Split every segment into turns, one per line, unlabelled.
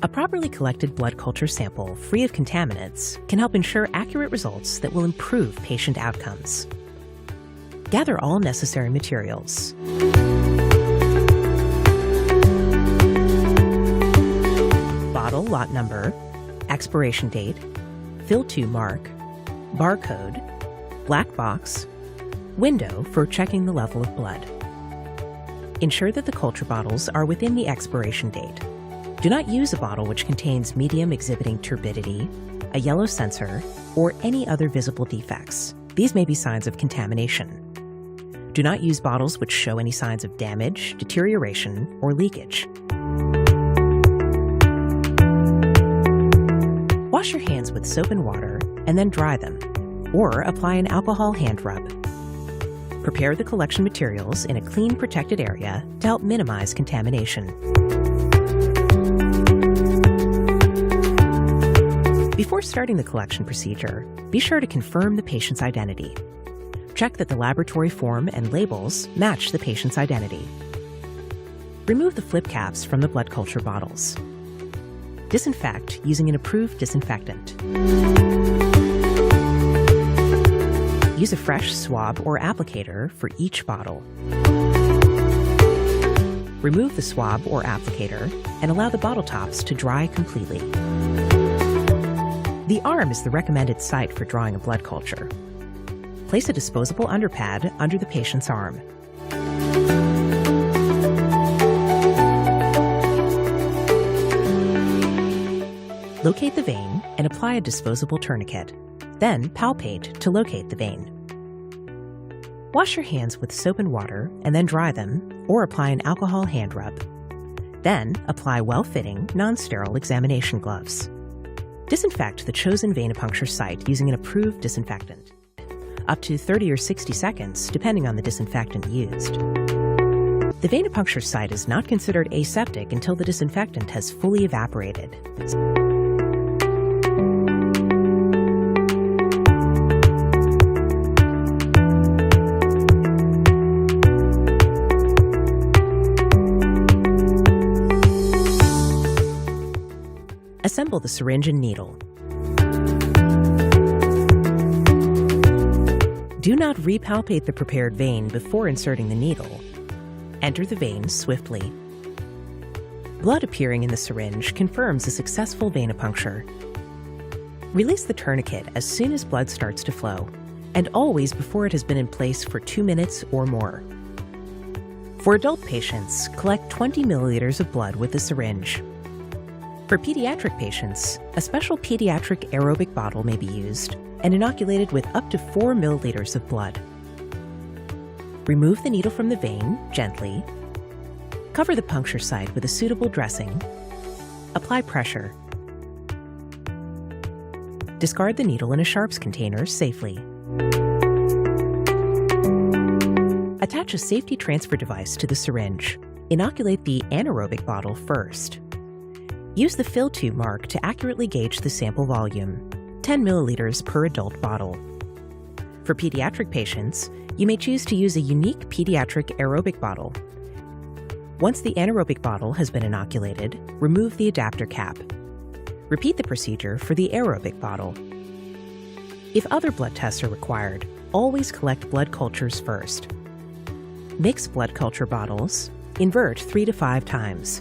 A properly collected blood culture sample free of contaminants can help ensure accurate results that will improve patient outcomes. Gather all necessary materials. Bottle lot number, expiration date, fill to mark, barcode, black box, window for checking the level of blood. Ensure that the culture bottles are within the expiration date. Do not use a bottle which contains medium exhibiting turbidity, a yellow sensor, or any other visible defects. These may be signs of contamination. Do not use bottles which show any signs of damage, deterioration, or leakage. Wash your hands with soap and water and then dry them, or apply an alcohol hand rub. Prepare the collection materials in a clean, protected area to help minimize contamination. Before starting the collection procedure, be sure to confirm the patient's identity. Check that the laboratory form and labels match the patient's identity. Remove the flip caps from the blood culture bottles. Disinfect using an approved disinfectant. Use a fresh swab or applicator for each bottle. Remove the swab or applicator and allow the bottle tops to dry completely. The arm is the recommended site for drawing a blood culture. Place a disposable underpad under the patient's arm. Locate the vein and apply a disposable tourniquet. Then palpate to locate the vein. Wash your hands with soap and water and then dry them, or apply an alcohol hand rub. Then apply well-fitting, non-sterile examination gloves. Disinfect the chosen venipuncture site using an approved disinfectant. Up to 30 or 60 seconds, depending on the disinfectant used. The venipuncture site is not considered aseptic until the disinfectant has fully evaporated. Assemble the syringe and needle. Do not repalpate the prepared vein before inserting the needle. Enter the vein swiftly. Blood appearing in the syringe confirms a successful venipuncture. Release the tourniquet as soon as blood starts to flow, and always before it has been in place for 2 minutes or more. For adult patients, collect 20 milliliters of blood with the syringe. For pediatric patients, a special pediatric aerobic bottle may be used and inoculated with up to 4 milliliters of blood. Remove the needle from the vein gently. Cover the puncture site with a suitable dressing. Apply pressure. Discard the needle in a sharps container safely. Attach a safety transfer device to the syringe. Inoculate the anaerobic bottle first. Use the fill to mark to accurately gauge the sample volume, 10 milliliters per adult bottle. For pediatric patients, you may choose to use a unique pediatric aerobic bottle. Once the anaerobic bottle has been inoculated, remove the adapter cap. Repeat the procedure for the aerobic bottle. If other blood tests are required, always collect blood cultures first. Mix blood culture bottles, invert 3 to 5 times.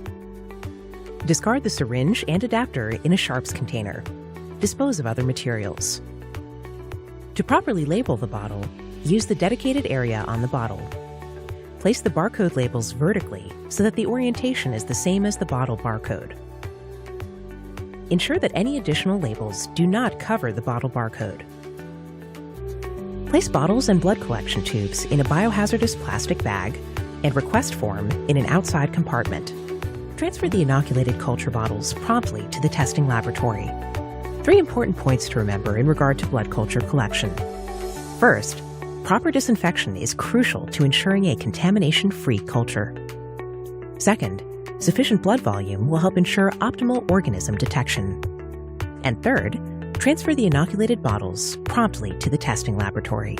Discard the syringe and adapter in a sharps container. Dispose of other materials. To properly label the bottle, use the dedicated area on the bottle. Place the barcode labels vertically so that the orientation is the same as the bottle barcode. Ensure that any additional labels do not cover the bottle barcode. Place bottles and blood collection tubes in a biohazardous plastic bag and request form in an outside compartment. Transfer the inoculated culture bottles promptly to the testing laboratory. 3 important points to remember in regard to blood culture collection. First, proper disinfection is crucial to ensuring a contamination-free culture. Second, sufficient blood volume will help ensure optimal organism detection. And third, transfer the inoculated bottles promptly to the testing laboratory.